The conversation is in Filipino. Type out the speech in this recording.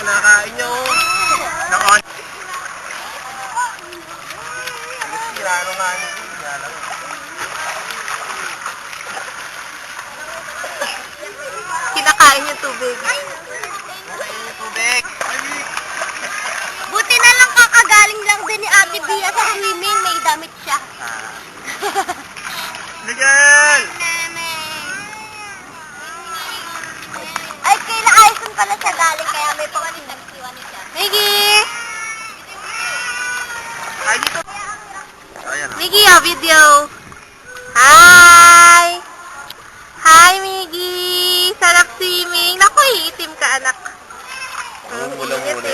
kinakain nyo. Nakain. Ano nga nyo. Kinakain yung tubig. Tubig. Buti na lang kakagaling lang din ni Ate Bia sa swimming. May damit siya. Miguel! Ay, kaila Aison pala siya galing kaya may panganin nagsiwan siya. Miggy! Ay, dito. Ayan. Miggy, video. Hi! Hi, Miggy! Sarap swimming. Naku, iitim ka, anak. Mula-mula.